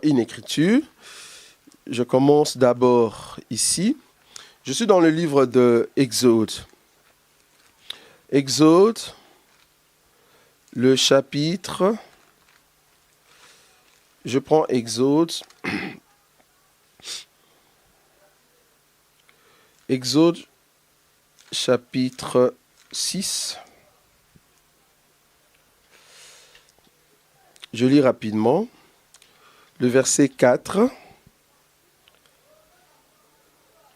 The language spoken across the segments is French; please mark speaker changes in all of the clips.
Speaker 1: Une écriture. Je commence d'abord ici. Je suis dans le livre de Exode. Exode, le chapitre. Je prends Exode. Exode, chapitre 6. Je lis rapidement. Le verset 4.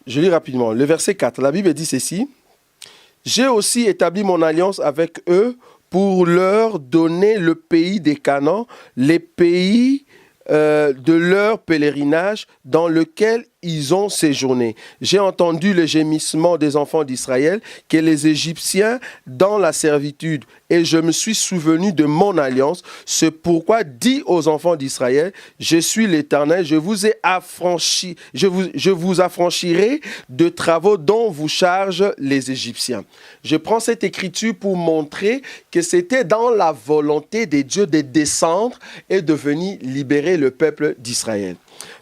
Speaker 1: Je lis rapidement. Le verset 4. La Bible dit ceci. « J'ai aussi établi mon alliance avec eux pour leur donner le pays des Canaan, les pays de leur pèlerinage dans lequel ils ont séjourné. J'ai entendu le gémissement des enfants d'Israël, que les Égyptiens dans la servitude, et je me suis souvenu de mon alliance. C'est pourquoi dis aux enfants d'Israël, je suis l'Éternel, je vous ai affranchi, je vous affranchirai de travaux dont vous chargent les Égyptiens. » Je prends cette écriture pour montrer que c'était dans la volonté de Dieu de descendre et de venir libérer le peuple d'Israël.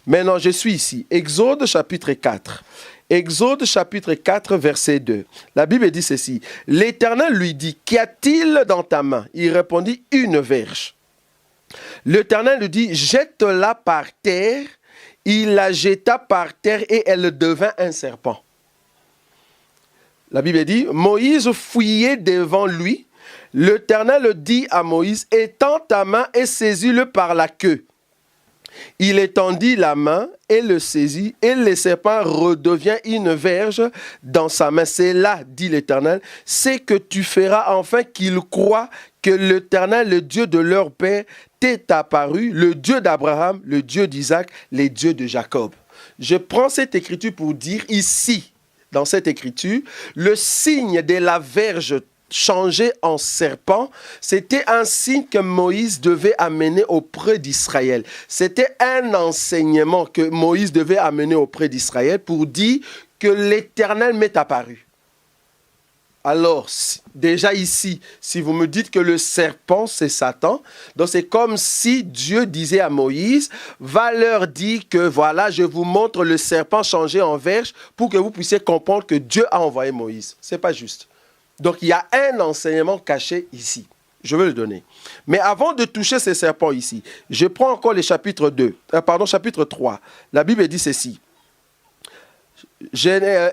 Speaker 1: Maintenant, je suis ici. Exode chapitre 4. Exode chapitre 4, verset 2. La Bible dit ceci. « L'Éternel lui dit, qu'y a-t-il dans ta main ?» Il répondit, « Une verge. » L'Éternel lui dit, « Jette-la par terre. » Il la jeta par terre et elle devint un serpent. La Bible dit, Moïse fuyait devant lui. L'Éternel dit à Moïse, « Étends ta main et saisis-le par la queue. » Il étendit la main et le saisit, et le serpent redevient une verge dans sa main. C'est là, dit l'Éternel, c'est que tu feras enfin qu'ils croient que l'Éternel, le Dieu de leur père, t'est apparu, le Dieu d'Abraham, le Dieu d'Isaac, les dieux de Jacob. Je prends cette écriture pour dire ici, dans cette écriture, le signe de la verge changé en serpent, c'était un signe que Moïse devait amener auprès d'Israël. C'était un enseignement que Moïse devait amener auprès d'Israël pour dire que l'Éternel m'est apparu. Alors, déjà ici, si vous me dites que le serpent, c'est Satan, donc c'est comme si Dieu disait à Moïse, va leur dire que voilà, je vous montre le serpent changé en verge pour que vous puissiez comprendre que Dieu a envoyé Moïse. Ce n'est pas juste. Donc, il y a un enseignement caché ici. Je vais le donner. Mais avant de toucher ces serpents ici, je prends encore le chapitre 3. La Bible dit ceci.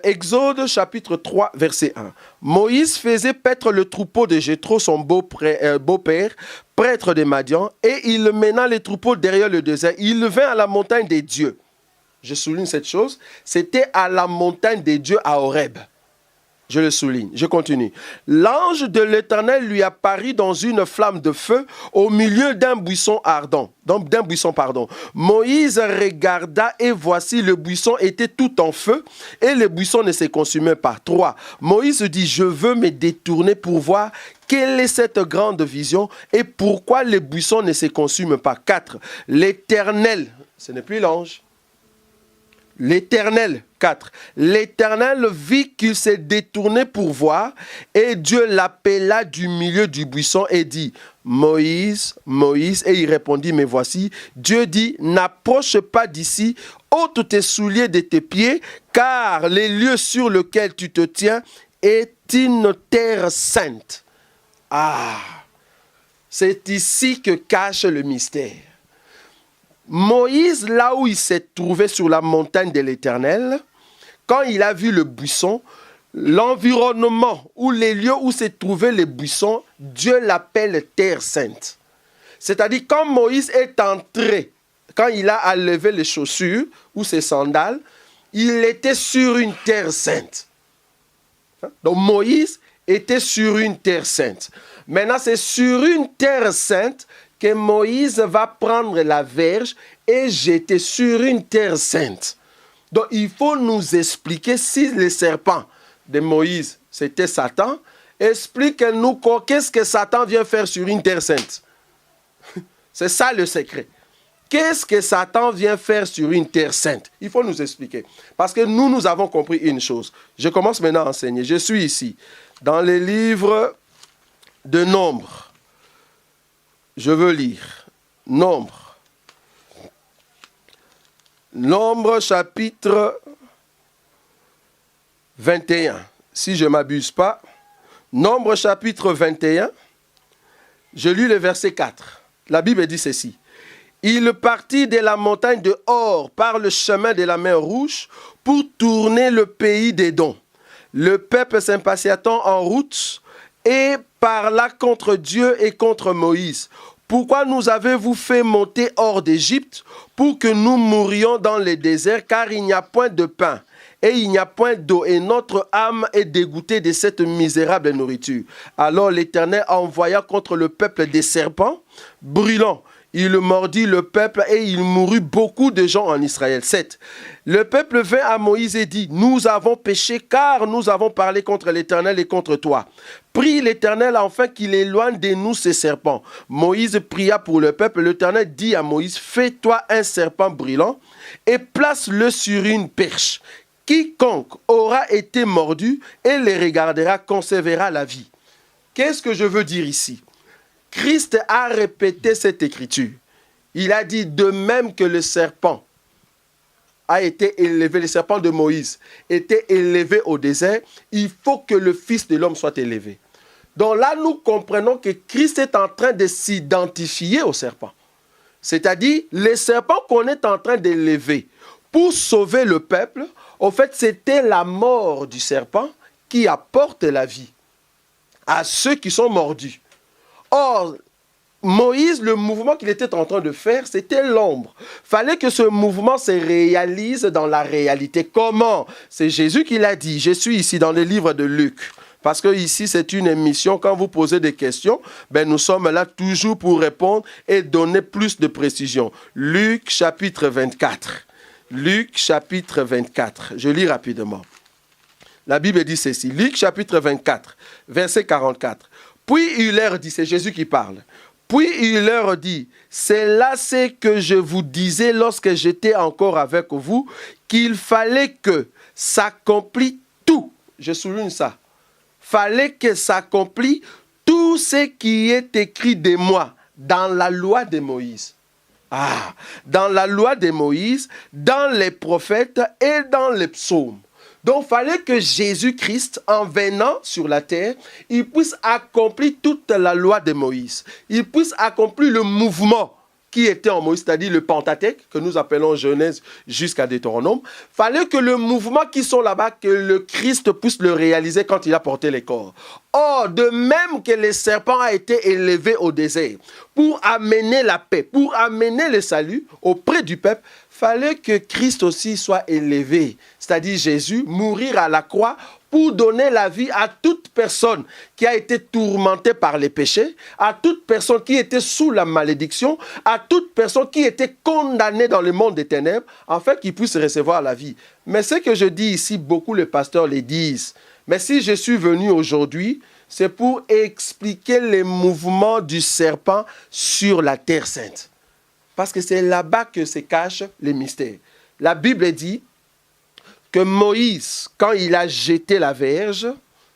Speaker 1: Exode chapitre 3, verset 1. Moïse faisait paître le troupeau de Jéthro, son beau-père, prêtre de Madian, et il mena les troupeaux derrière le désert. Il vint à la montagne des dieux. Je souligne cette chose. C'était à la montagne des dieux à Horeb. Je le souligne, je continue. L'ange de l'Éternel lui apparut dans une flamme de feu au milieu d'un buisson ardent. Moïse regarda et voici le buisson était tout en feu et le buisson ne se consumait pas. 3. Moïse dit, je veux me détourner pour voir quelle est cette grande vision et pourquoi le buisson ne se consume pas. 4. L'Éternel, ce n'est plus l'ange. L'Éternel, 4. L'Éternel vit qu'il s'est détourné pour voir et Dieu l'appela du milieu du buisson et dit, Moïse, Moïse, et il répondit, mais voici, Dieu dit, n'approche pas d'ici, ôte tes souliers de tes pieds, car les lieux sur lesquels tu te tiens est une terre sainte. Ah, c'est ici que cache le mystère. Moïse, là où il s'est trouvé sur la montagne de l'Éternel, quand il a vu le buisson, l'environnement ou les lieux où s'est trouvé le buisson, Dieu l'appelle terre sainte. C'est-à-dire quand Moïse est entré, quand il a enlevé les chaussures ou ses sandales, il était sur une terre sainte. Donc Moïse était sur une terre sainte. Maintenant, c'est sur une terre sainte que Moïse va prendre la verge et jeter sur une terre sainte. Donc, il faut nous expliquer si le serpent de Moïse, c'était Satan. Explique-nous qu'est-ce que Satan vient faire sur une terre sainte. C'est ça le secret. Qu'est-ce que Satan vient faire sur une terre sainte? Il faut nous expliquer. Parce que nous avons compris une chose. Je commence maintenant à enseigner. Je suis ici, dans les livres de Nombre. Je veux lire. Nombre. Nombre chapitre 21. Si je ne m'abuse pas, Nombre chapitre 21, je lis le verset 4. La Bible dit ceci. Il partit de la montagne de Hor par le chemin de la mer Rouge pour tourner le pays d'Édom. Le peuple s'impatientant en route et parla contre Dieu et contre Moïse. Pourquoi nous avez-vous fait monter hors d'Égypte pour que nous mourions dans les déserts, car il n'y a point de pain et il n'y a point d'eau, et notre âme est dégoûtée de cette misérable nourriture. Alors l'Éternel envoya contre le peuple des serpents brûlants. Il mordit le peuple et il mourut beaucoup de gens en Israël. 7. Le peuple vint à Moïse et dit, nous avons péché car nous avons parlé contre l'Éternel et contre toi. Prie l'Éternel afin qu'il éloigne de nous ces serpents. Moïse pria pour le peuple. L'Éternel dit à Moïse, fais-toi un serpent brûlant et place-le sur une perche. Quiconque aura été mordu et les regardera conservera la vie. Qu'est-ce que je veux dire ici? Christ a répété cette écriture. Il a dit de même que le serpent a été élevé, le serpent de Moïse était élevé au désert, il faut que le Fils de l'homme soit élevé. Donc là, nous comprenons que Christ est en train de s'identifier au serpent. C'est-à-dire, les serpents qu'on est en train d'élever pour sauver le peuple, en fait, c'était la mort du serpent qui apporte la vie à ceux qui sont mordus. Or, Moïse, le mouvement qu'il était en train de faire, c'était l'ombre. Fallait que ce mouvement se réalise dans la réalité. Comment? C'est Jésus qui l'a dit. Je suis ici dans le livre de Luc. Parce que ici, c'est une émission. Quand vous posez des questions, nous sommes là toujours pour répondre et donner plus de précision. Luc chapitre 24. Luc chapitre 24. Je lis rapidement. La Bible dit ceci. Luc chapitre 24, verset 44. Puis il leur dit, c'est Jésus qui parle. Puis il leur dit, c'est là ce que je vous disais lorsque j'étais encore avec vous, qu'il fallait que s'accomplisse tout. Je souligne ça. Fallait que s'accomplisse tout ce qui est écrit de moi dans la loi de Moïse. Dans la loi de Moïse, dans les prophètes et dans les psaumes. Donc, il fallait que Jésus-Christ, en venant sur la terre, il puisse accomplir toute la loi de Moïse. Il puisse accomplir le mouvement qui était en Moïse, c'est-à-dire le Pentateuque, que nous appelons Genèse jusqu'à Deutéronome. Il fallait que le mouvement qui sont là-bas, que le Christ puisse le réaliser quand il a porté les corps. Or, de même que le serpent a été élevé au désert pour amener la paix, pour amener le salut auprès du peuple, fallait que Christ aussi soit élevé, c'est-à-dire Jésus, mourir à la croix pour donner la vie à toute personne qui a été tourmentée par les péchés, à toute personne qui était sous la malédiction, à toute personne qui était condamnée dans le monde des ténèbres, afin qu'il puisse recevoir la vie. Mais ce que je dis ici, beaucoup les pasteurs le disent. Mais si je suis venu aujourd'hui, c'est pour expliquer les mouvements du serpent sur la terre sainte. Parce que c'est là-bas que se cachent les mystères. La Bible dit que Moïse, quand il a jeté la verge,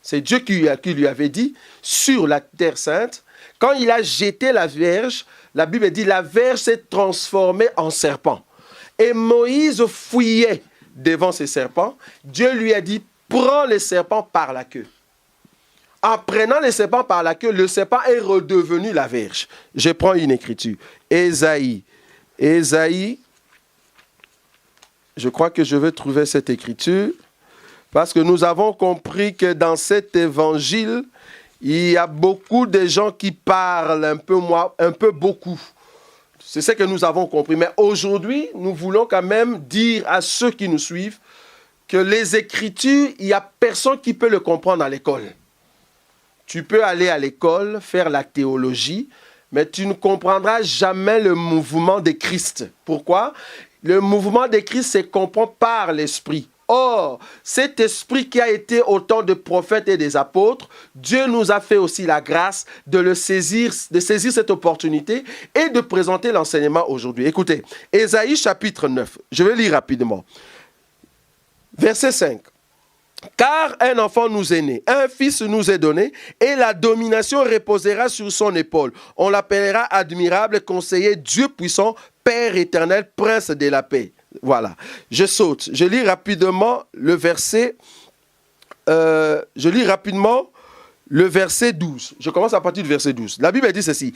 Speaker 1: c'est Dieu qui lui avait dit, sur la terre sainte, quand il a jeté la verge, la Bible dit, la verge s'est transformée en serpent. Et Moïse fouillait devant ces serpents. Dieu lui a dit, prends les serpents par la queue. En prenant les serpents par la queue, le serpent est redevenu la verge. Je prends une écriture. Ésaïe, je crois que je vais trouver cette écriture, parce que nous avons compris que dans cet évangile, il y a beaucoup de gens qui parlent un peu beaucoup. C'est ce que nous avons compris. Mais aujourd'hui, nous voulons quand même dire à ceux qui nous suivent que les Écritures, il n'y a personne qui peut le comprendre à l'école. Tu peux aller à l'école, faire la théologie, mais tu ne comprendras jamais le mouvement de Christ. Pourquoi? Le mouvement de Christ se comprend par l'Esprit. Or, cet esprit qui a été au temps des prophètes et des apôtres, Dieu nous a fait aussi la grâce de saisir cette opportunité et de présenter l'enseignement aujourd'hui. Écoutez, Ésaïe chapitre 9, je vais lire rapidement. Verset 5. Car un enfant nous est né, un fils nous est donné, et la domination reposera sur son épaule. On l'appellera admirable, conseiller, Dieu puissant, Père éternel, prince de la paix. Voilà. Je saute. Je lis rapidement le verset. Je lis rapidement le verset 12. Je commence à partir du verset 12. La Bible dit ceci.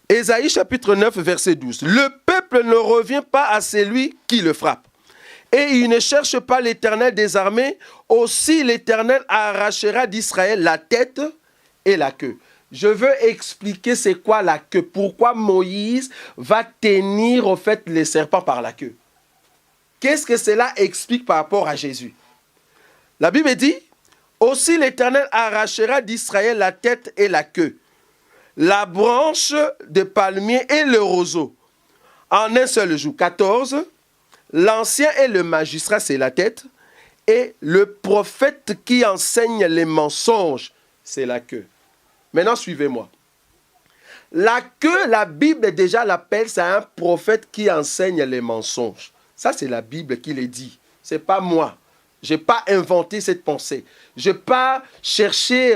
Speaker 1: Ésaïe chapitre 9, verset 12. Le peuple ne revient pas à celui qui le frappe. Et il ne cherche pas l'Éternel des armées. Aussi l'Éternel arrachera d'Israël la tête et la queue. Je veux expliquer c'est quoi la queue. Pourquoi Moïse va tenir au fait les serpents par la queue. Qu'est-ce que cela explique par rapport à Jésus? La Bible dit, aussi l'Éternel arrachera d'Israël la tête et la queue, la branche de palmier et le roseau, en un seul jour. 14, l'ancien et le magistrat, c'est la tête, et le prophète qui enseigne les mensonges, c'est la queue. Maintenant, suivez-moi. La queue, la Bible déjà l'appelle, c'est un prophète qui enseigne les mensonges. Ça, c'est la Bible qui le dit. Ce n'est pas moi. Je n'ai pas inventé cette pensée. Je n'ai pas cherché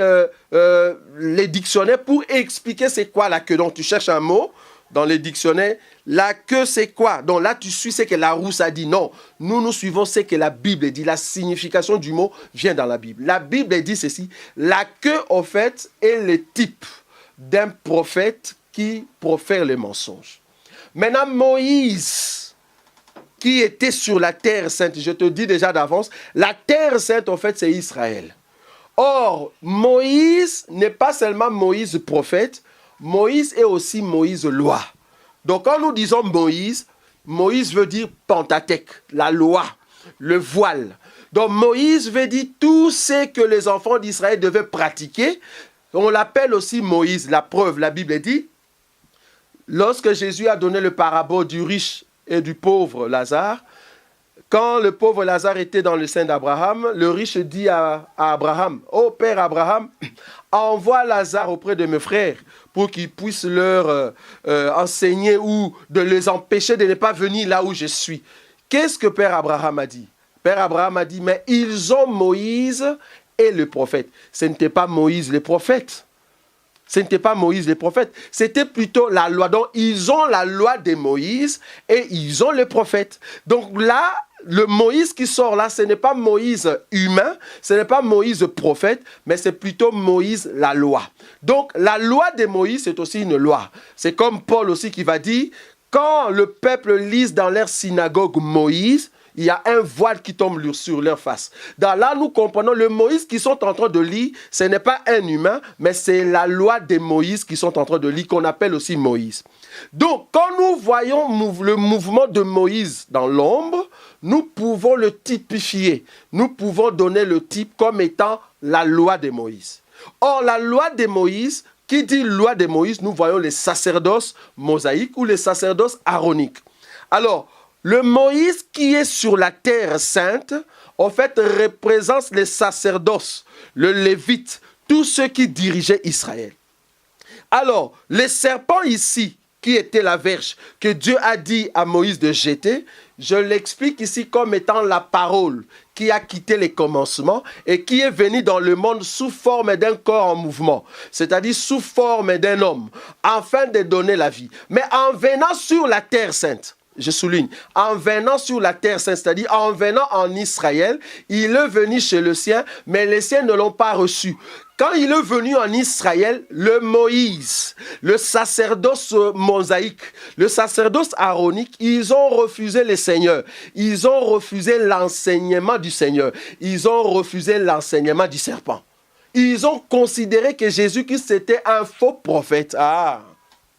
Speaker 1: les dictionnaires pour expliquer c'est quoi la queue. Donc, tu cherches un mot dans les dictionnaires. La queue, c'est quoi? Donc là, tu suis ce que la Rousse a dit. Non, nous suivons ce que la Bible dit. La signification du mot vient dans la Bible. La Bible dit ceci. La queue, en fait, est le type d'un prophète qui profère les mensonges. Maintenant, Moïse, qui était sur la terre sainte, je te dis déjà d'avance, la terre sainte, en fait, c'est Israël. Or, Moïse n'est pas seulement Moïse prophète, Moïse est aussi Moïse loi. Donc, quand nous disons Moïse, Moïse veut dire Pentateuque, la loi, le voile. Donc, Moïse veut dire tout ce que les enfants d'Israël devaient pratiquer. On l'appelle aussi Moïse. La preuve, la Bible dit, lorsque Jésus a donné le parabole du riche et du pauvre Lazare, quand le pauvre Lazare était dans le sein d'Abraham, le riche dit à Abraham, « Oh Père Abraham, envoie Lazare auprès de mes frères pour qu'ils puissent leur enseigner ou de les empêcher de ne pas venir là où je suis. » Qu'est-ce que Père Abraham a dit? Père Abraham a dit, « Mais ils ont Moïse et le prophète. » Ce n'était pas Moïse le prophète. Ce n'était pas Moïse les prophètes, c'était plutôt la loi. Donc, ils ont la loi de Moïse et ils ont les prophètes. Donc là, le Moïse qui sort là, ce n'est pas Moïse humain, ce n'est pas Moïse prophète, mais c'est plutôt Moïse la loi. Donc, la loi de Moïse, c'est aussi une loi. C'est comme Paul aussi qui va dire, quand le peuple lise dans leur synagogue Moïse, il y a un voile qui tombe sur leur face. Là, nous comprenons le Moïse qu'ils sont en train de lire, ce n'est pas un humain, mais c'est la loi de Moïse qu'ils sont en train de lire, qu'on appelle aussi Moïse. Donc, quand nous voyons le mouvement de Moïse dans l'ombre, nous pouvons le typifier. Nous pouvons donner le type comme étant la loi de Moïse. Or, la loi de Moïse, qui dit loi de Moïse, nous voyons les sacerdoces mosaïques ou les sacerdoces aaroniques. Alors, le Moïse qui est sur la terre sainte, en fait, représente les sacerdoces, le lévite, tous ceux qui dirigeaient Israël. Alors, les serpents ici, qui était la verge, que Dieu a dit à Moïse de jeter, je l'explique ici comme étant la parole qui a quitté les commencements et qui est venue dans le monde sous forme d'un corps en mouvement, c'est-à-dire sous forme d'un homme, afin de donner la vie. Mais en venant sur la terre sainte, je souligne, en venant sur la terre sainte, c'est-à-dire en venant en Israël, il est venu chez le sien, mais les siens ne l'ont pas reçu. Quand il est venu en Israël, le Moïse, le sacerdoce mosaïque, le sacerdoce aaronique, ils ont refusé le Seigneur. Ils ont refusé l'enseignement du Seigneur. Ils ont refusé l'enseignement du serpent. Ils ont considéré que Jésus-Christ était un faux prophète. Ah!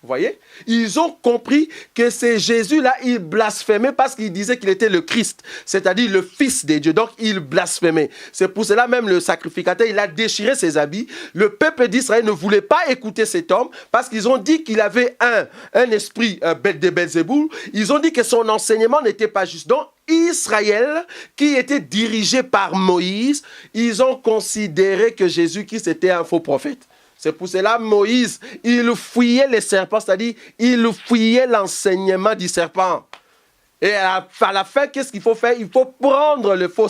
Speaker 1: Vous voyez? Ils ont compris que c'est Jésus-là, il blasphémait parce qu'il disait qu'il était le Christ, c'est-à-dire le Fils de Dieu. Donc, il blasphémait. C'est pour cela même le sacrificateur, il a déchiré ses habits. Le peuple d'Israël ne voulait pas écouter cet homme parce qu'ils ont dit qu'il avait un esprit de Belzéboul. Ils ont dit que son enseignement n'était pas juste. Donc, Israël, qui était dirigé par Moïse, ils ont considéré que Jésus-Christ était un faux prophète. C'est pour cela Moïse, il fouillait les serpents, c'est-à-dire il fouillait l'enseignement du serpent. Et à la fin, qu'est-ce qu'il faut faire? Il faut prendre le faux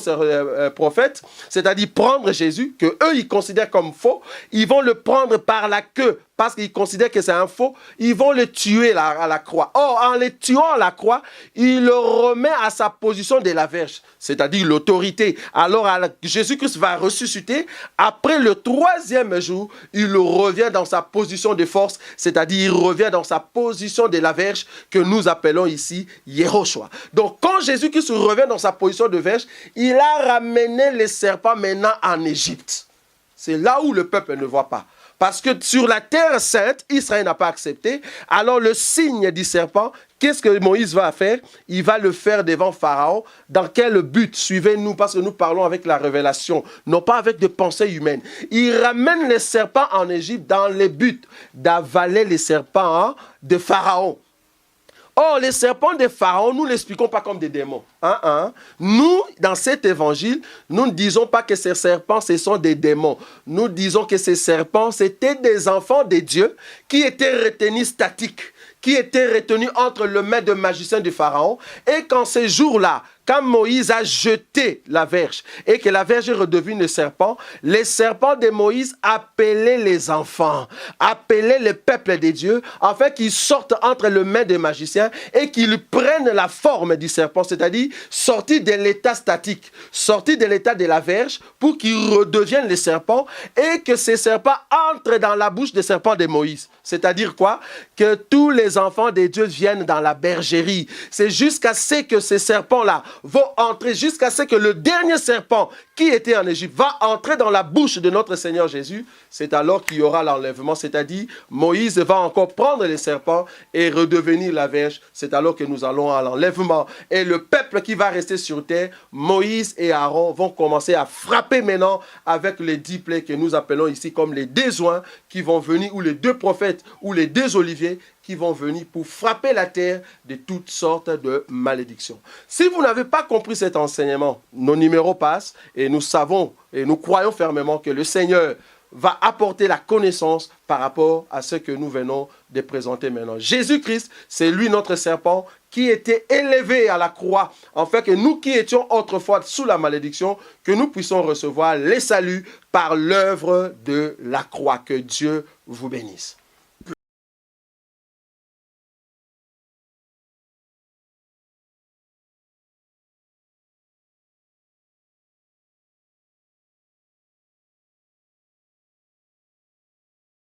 Speaker 1: prophète, c'est-à-dire prendre Jésus, que eux ils considèrent comme faux. Ils vont le prendre par la queue, parce qu'ils considèrent que c'est un faux, ils vont le tuer à la croix. Or, en le tuant à la croix, il le remet à sa position de la Vierge, c'est-à-dire l'autorité. Alors, Jésus-Christ va ressusciter. Après le 3e jour, il revient dans sa position de force, c'est-à-dire il revient dans sa position de la Vierge que nous appelons ici Yehoshua. Donc, quand Jésus-Christ revient dans sa position de Vierge, il a ramené les serpents maintenant en Égypte. C'est là où le peuple ne voit pas. Parce que sur la terre sainte, Israël n'a pas accepté. Alors le signe du serpent, qu'est-ce que Moïse va faire? Il va le faire devant Pharaon. Dans quel but? Suivez-nous, parce que nous parlons avec la révélation, non pas avec des pensées humaines. Il ramène les serpents en Égypte dans le but d'avaler les serpents de Pharaon. Or, les serpents de Pharaon, nous ne l'expliquons pas comme des démons. Nous, dans cet évangile, nous ne disons pas que ces serpents, ce sont des démons. Nous disons que ces serpents, c'était des enfants de Dieu qui étaient retenus statiques, qui étaient retenus entre les mains de magiciens de Pharaon. Et qu'en ces jours-là, quand Moïse a jeté la verge et que la verge est redevenue le serpent, les serpents de Moïse appelaient les enfants, appelaient le peuple de Dieu, afin qu'ils sortent entre les mains des magiciens et qu'ils prennent la forme du serpent, c'est-à-dire sortir de l'état statique, sortir de l'état de la verge pour qu'ils redeviennent les serpents et que ces serpents entrent dans la bouche des serpents de Moïse. C'est-à-dire quoi? Que tous les enfants de Dieu viennent dans la bergerie. C'est jusqu'à ce que ces serpents-là vont entrer, jusqu'à ce que le dernier serpent qui était en Égypte va entrer dans la bouche de notre Seigneur Jésus. C'est alors qu'il y aura l'enlèvement, c'est-à-dire Moïse va encore prendre les serpents et redevenir la verge. C'est alors que nous allons à l'enlèvement. Et le peuple qui va rester sur terre, Moïse et Aaron vont commencer à frapper maintenant avec les 10 plaies que nous appelons ici comme les 2 oins qui vont venir, ou les 2 prophètes, ou les 2 oliviers qui vont venir pour frapper la terre de toutes sortes de malédictions. Si vous n'avez pas compris cet enseignement, nos numéros passent et nous savons et nous croyons fermement que le Seigneur va apporter la connaissance par rapport à ce que nous venons de présenter maintenant. Jésus-Christ, c'est lui notre serpent qui était élevé à la croix, afin que nous qui étions autrefois sous la malédiction, que nous puissions recevoir les saluts par l'œuvre de la croix. Que Dieu vous bénisse.